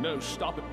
no, stop it.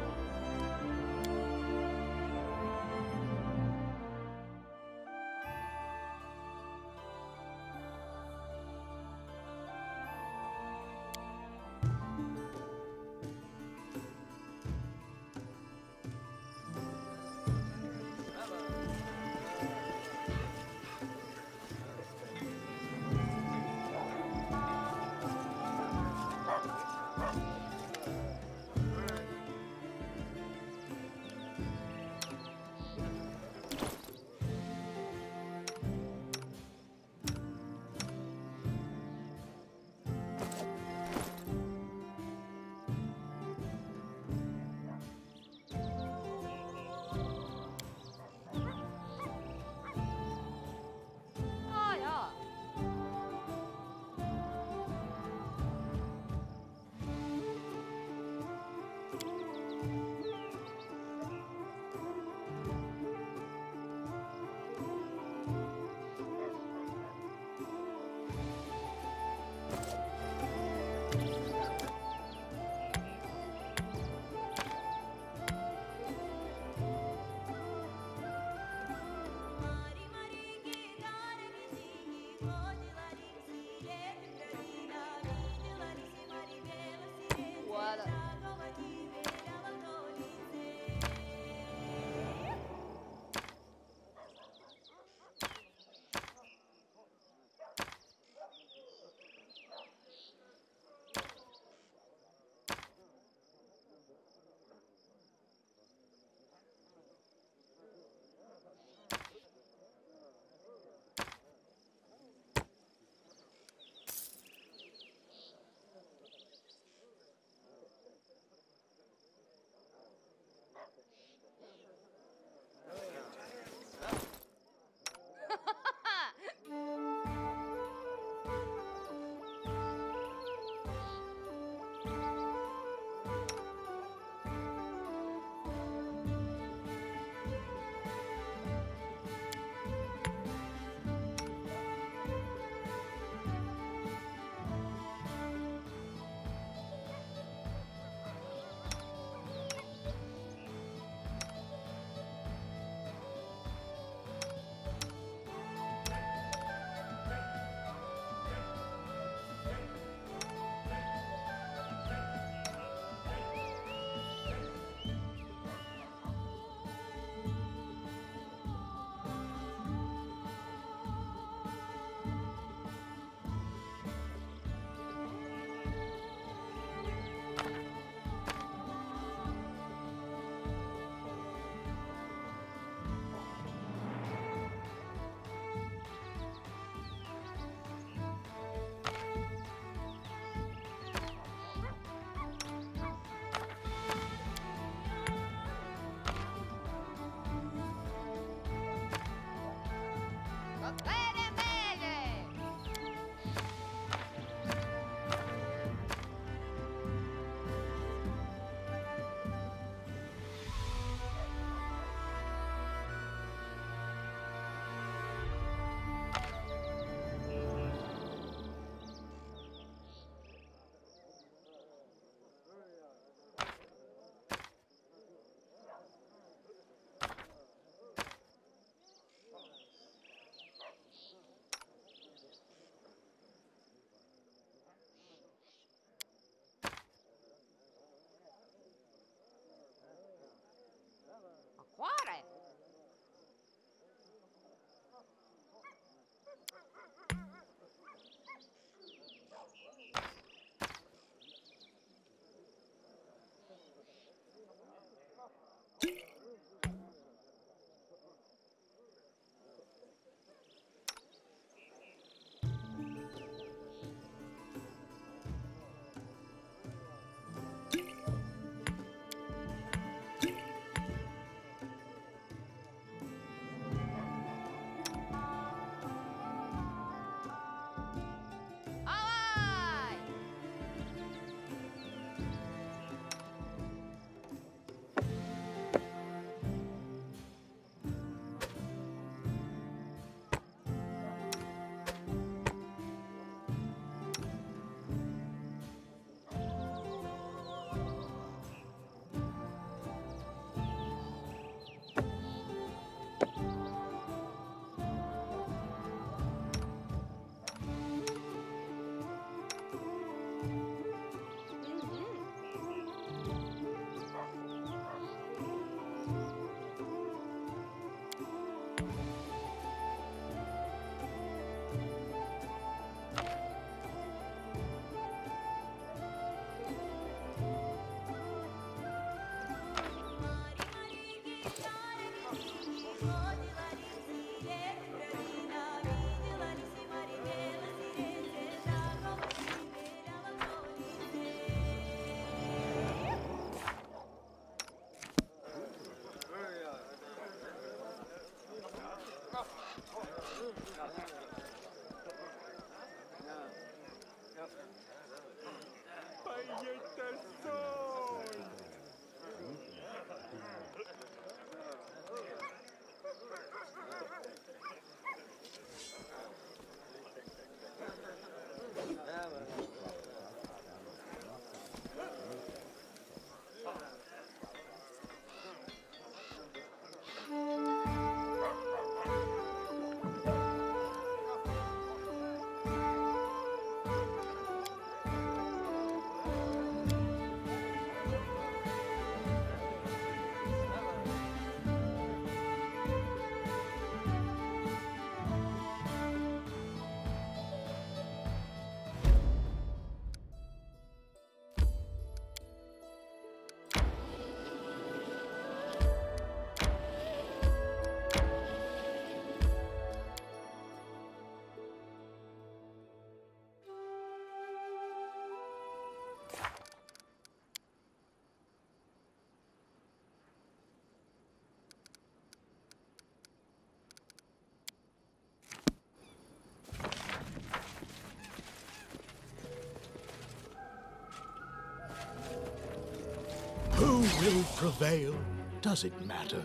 Who will prevail? Does it matter?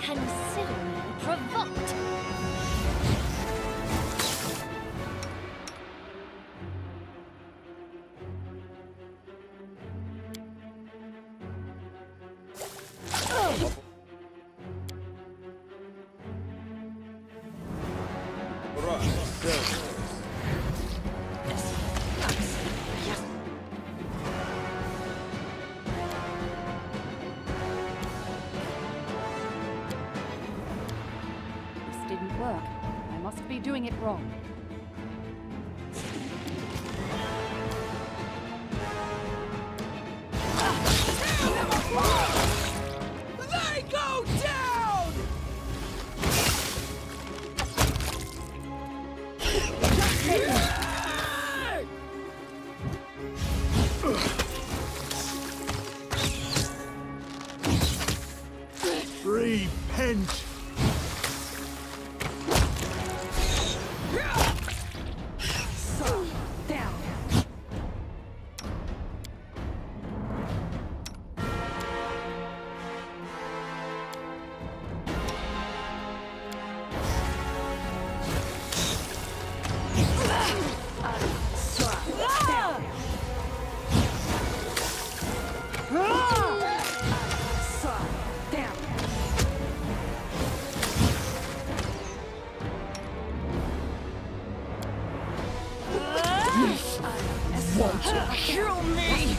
Consider me provoked. Didn't work. I must be doing it wrong. They go down! Repent! Want to kill me?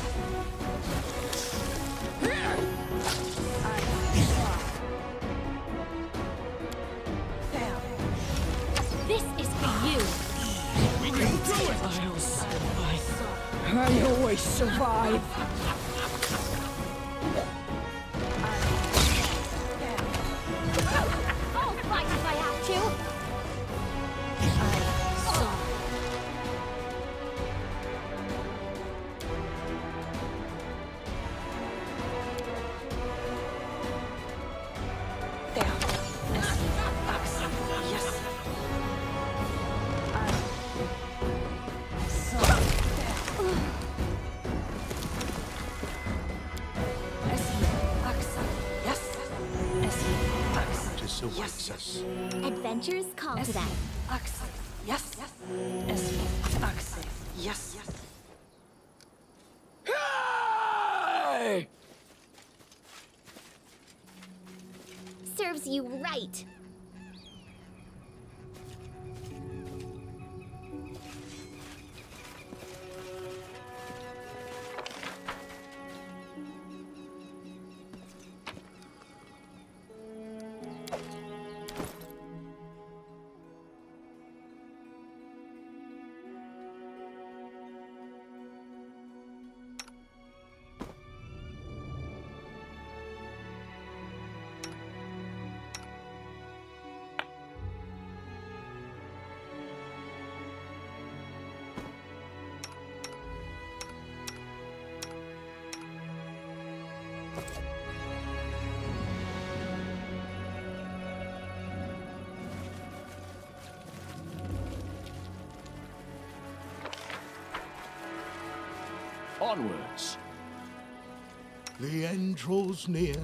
This is for you. We can do it! I'll survive. I always survive. I'll fight if I have to. Awaits us. Adventures call to them. Yes. Yes. Hey! Serves you right. Onwards. The end draws near.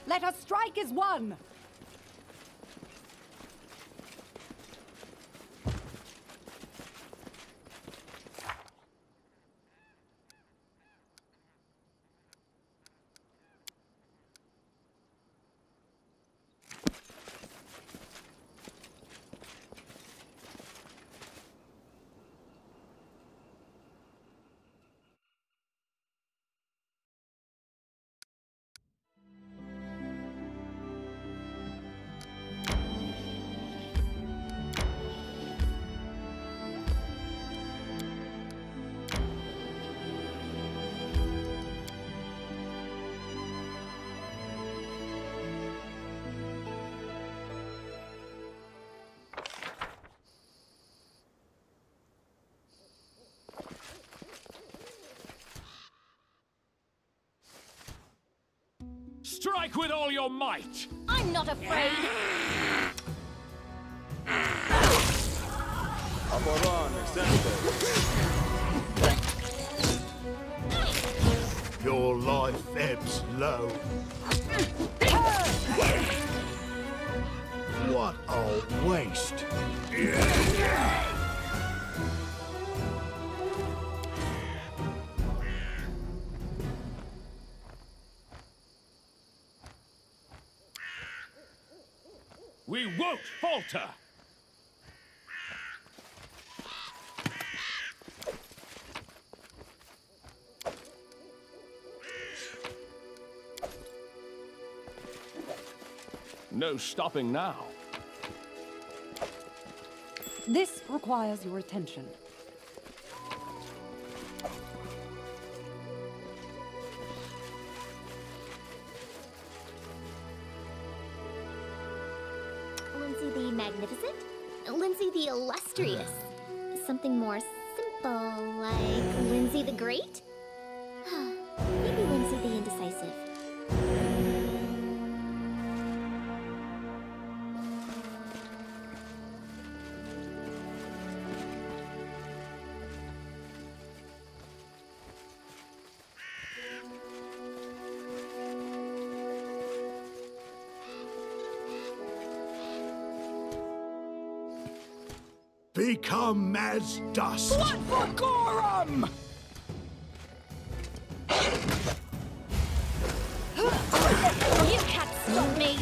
Let us strike as one! Strike with all your might! I'm not afraid! Your life ebbs low. What a waste! We won't falter! No stopping now. This requires your attention. Lindsay the Magnificent? Lindsay the Illustrious? Something more simple, like Lindsay the Great? Maybe Lindsay the Indecisive. Become as dust! Blood for Gorum! You can't stop me!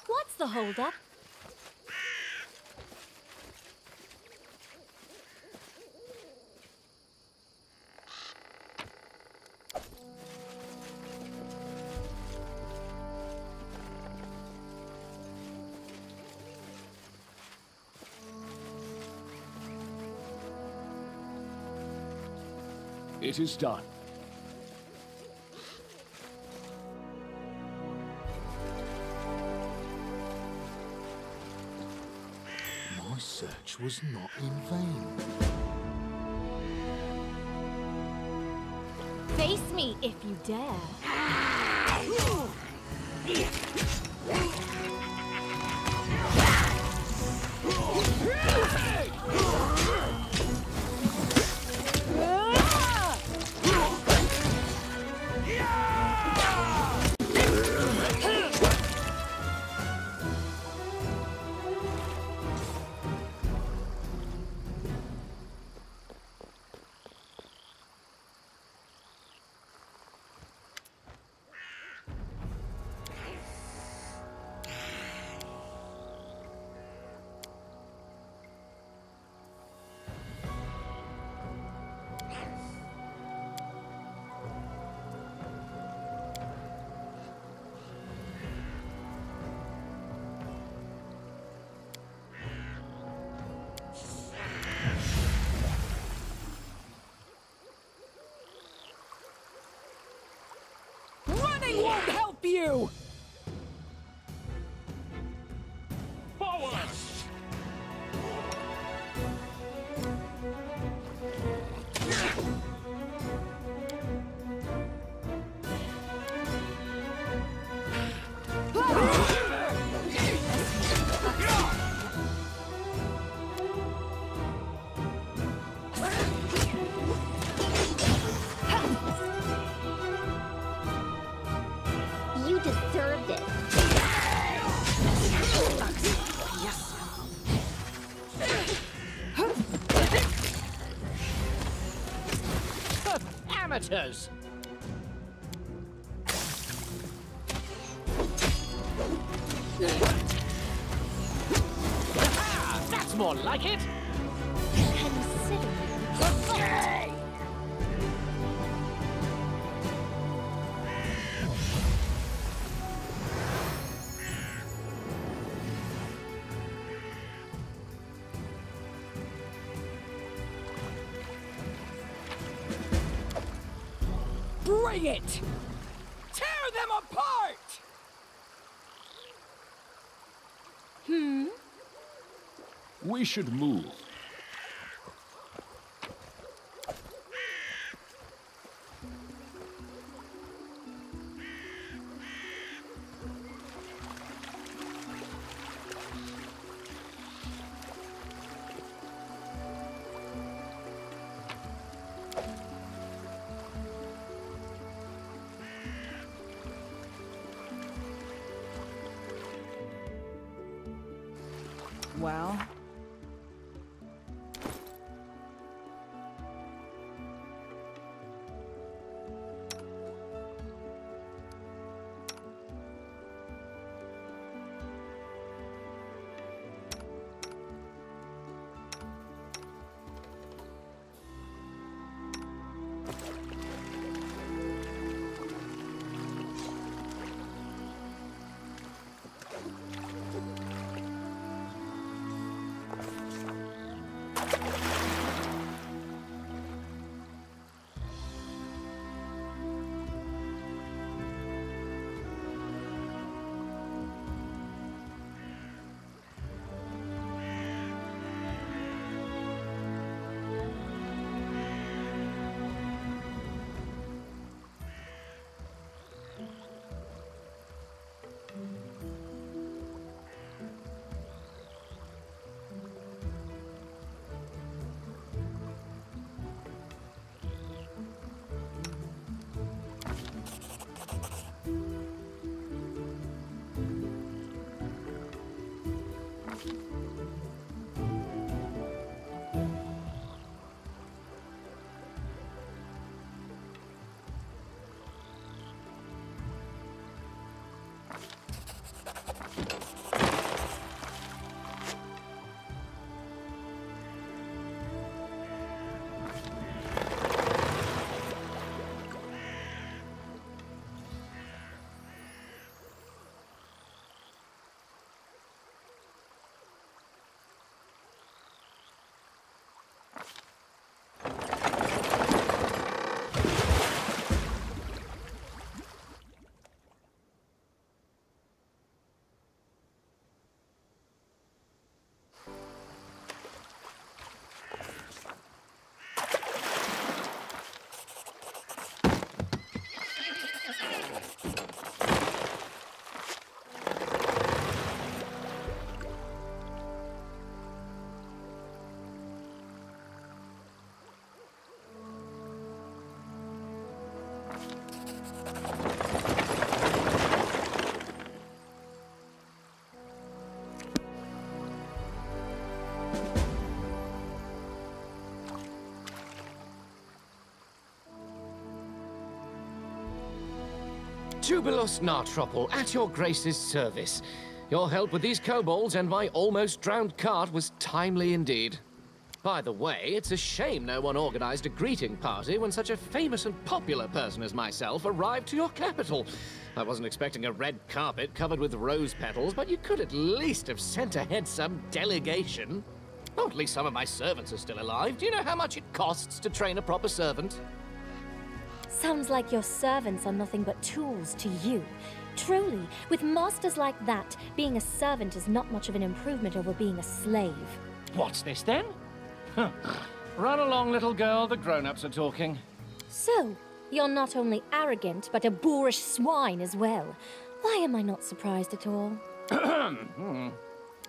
What's the holdup? It is done. My search was not in vain. Face me if you dare. Running won't help you! Forward! matters. Ah, that's more like it. Consider Okay. Bring it! Tear them apart! We should move. Well... Jubilost Nartropple, at your grace's service. Your help with these kobolds and my almost drowned cart was timely indeed. By the way, it's a shame no one organized a greeting party when such a famous and popular person as myself arrived to your capital. I wasn't expecting a red carpet covered with rose petals, but you could at least have sent ahead some delegation. Oh, at least some of my servants are still alive. Do you know how much it costs to train a proper servant? Sounds like your servants are nothing but tools to you. Truly, with masters like that, being a servant is not much of an improvement over being a slave. What's this then? Huh. Run along, little girl. The grown-ups are talking. So, you're not only arrogant, but a boorish swine as well. Why am I not surprised at all?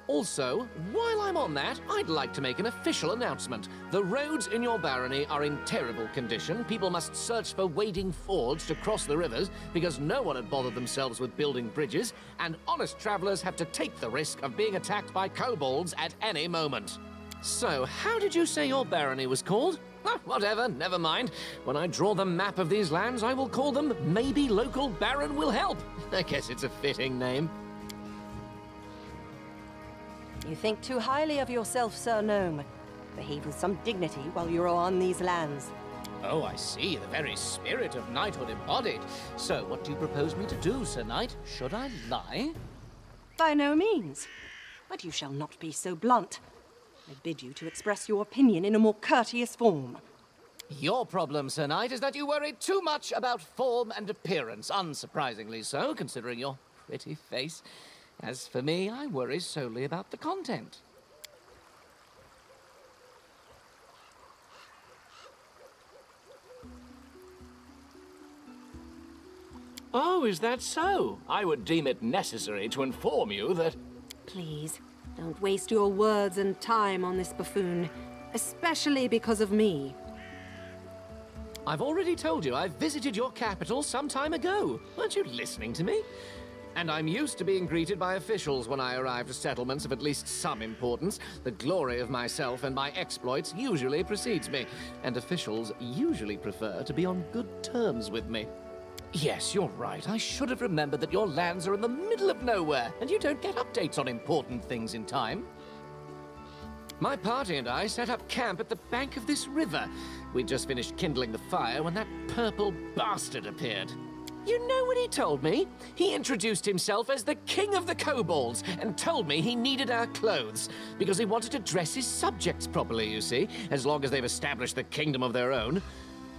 Also, while I'm on that, I'd like to make an official announcement. The roads in your barony are in terrible condition. People must search for wading fords to cross the rivers because no one had bothered themselves with building bridges, and honest travelers have to take the risk of being attacked by kobolds at any moment. So, how did you say your barony was called? Whatever, never mind. When I draw the map of these lands, I will call them Maybe Local Baron Will Help. I guess it's a fitting name. You think too highly of yourself, Sir Gnome. Behave with some dignity while you're on these lands. Oh, I see. The very spirit of knighthood embodied. So, what do you propose me to do, Sir Knight? Should I lie? By no means. But you shall not be so blunt. I bid you to express your opinion in a more courteous form. Your problem, Sir Knight, is that you worry too much about form and appearance. Unsurprisingly so, considering your pretty face. As for me, I worry solely about the content. Oh, is that so? I would deem it necessary to inform you that... Please, don't waste your words and time on this buffoon, especially because of me. I've already told you I visited your capital some time ago. Weren't you listening to me? And I'm used to being greeted by officials when I arrive to settlements of at least some importance. The glory of myself and my exploits usually precedes me, and officials usually prefer to be on good terms with me. Yes, you're right. I should have remembered that your lands are in the middle of nowhere, and you don't get updates on important things in time. My party and I set up camp at the bank of this river. We'd just finished kindling the fire when that purple bastard appeared. You know what he told me? He introduced himself as the King of the Kobolds and told me he needed our clothes because he wanted to dress his subjects properly, you see, as long as they've established the kingdom of their own.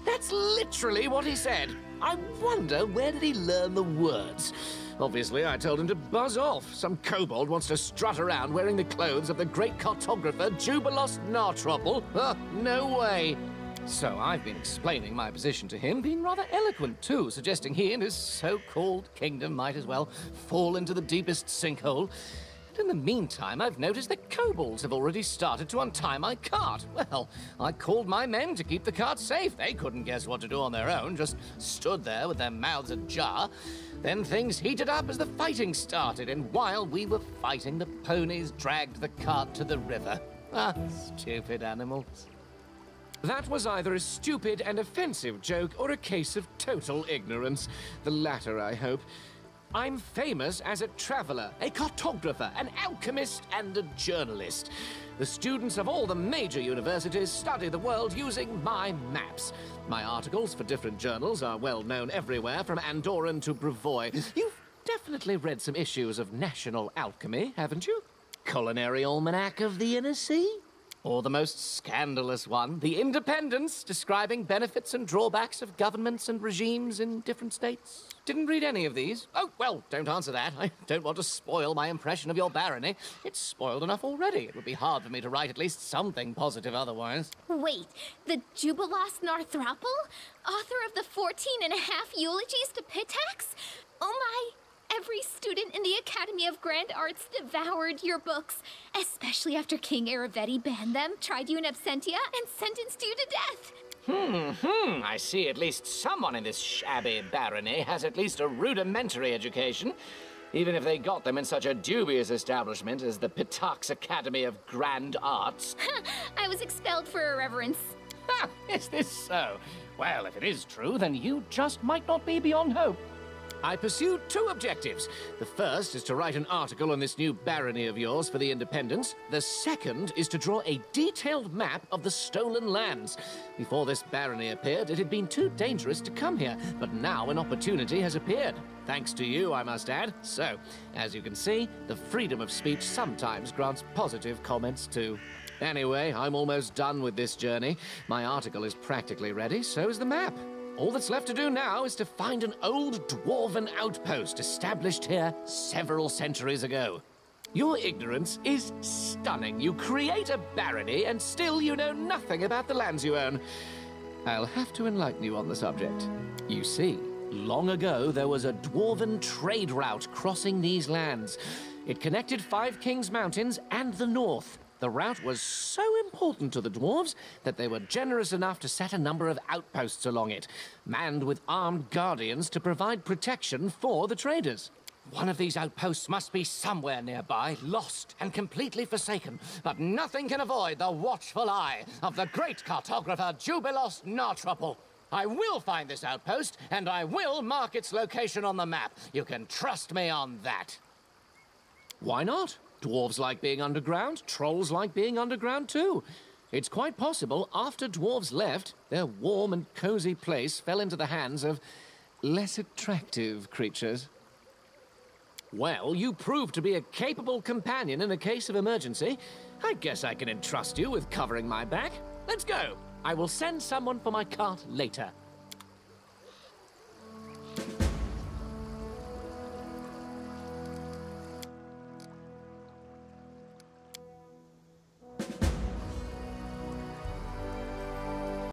That's literally what he said. I wonder, where did he learn the words? Obviously, I told him to buzz off. Some kobold wants to strut around wearing the clothes of the great cartographer Jubilost Nartropple. No way. So I've been explaining my position to him, being rather eloquent too, suggesting he and his so-called kingdom might as well fall into the deepest sinkhole. And in the meantime, I've noticed that kobolds have already started to untie my cart. Well, I called my men to keep the cart safe. They couldn't guess what to do on their own, just stood there with their mouths ajar. Then things heated up as the fighting started, and while we were fighting, the ponies dragged the cart to the river. Stupid animals. That was either a stupid and offensive joke or a case of total ignorance. The latter, I hope. I'm famous as a traveler, a cartographer, an alchemist, and a journalist. The students of all the major universities study the world using my maps. My articles for different journals are well known everywhere, from Andorran to Brevoy. You've definitely read some issues of National Alchemy, haven't you? Culinary Almanac of the Inner Sea? Or the most scandalous one, The Independence, describing benefits and drawbacks of governments and regimes in different states. Didn't read any of these. Oh, well, don't answer that. I don't want to spoil my impression of your barony. It's spoiled enough already. It would be hard for me to write at least something positive otherwise. Wait, the Jubilost Nartropple? Author of the 14.5 eulogies to Pitax? Oh my! Every student in the Academy of Grand Arts devoured your books, especially after King Aravetti banned them, tried you in absentia, and sentenced you to death. I see at least someone in this shabby barony has at least a rudimentary education, even if they got them in such a dubious establishment as the Pitax Academy of Grand Arts. I was expelled for irreverence. Is this so? Well, if it is true, then you just might not be beyond hope. I pursued two objectives. The first is to write an article on this new barony of yours for the Independence. The second is to draw a detailed map of the stolen lands. Before this barony appeared, it had been too dangerous to come here, but now an opportunity has appeared. Thanks to you, I must add. So, as you can see, the freedom of speech sometimes grants positive comments too. Anyway, I'm almost done with this journey. My article is practically ready, so is the map. All that's left to do now is to find an old dwarven outpost established here several centuries ago. Your ignorance is stunning. You create a barony and still you know nothing about the lands you own. I'll have to enlighten you on the subject. You see, long ago there was a dwarven trade route crossing these lands. It connected Five Kings Mountains and the north. The route was so important to the dwarves that they were generous enough to set a number of outposts along it, manned with armed guardians to provide protection for the traders. One of these outposts must be somewhere nearby, lost and completely forsaken. But nothing can avoid the watchful eye of the great cartographer Jubilost Nartruple. I will find this outpost, and I will mark its location on the map. You can trust me on that. Why not? Dwarves like being underground, trolls like being underground too. It's quite possible after dwarves left, their warm and cozy place fell into the hands of less attractive creatures. Well, you proved to be a capable companion in a case of emergency. I guess I can entrust you with covering my back. Let's go. I will send someone for my cart later.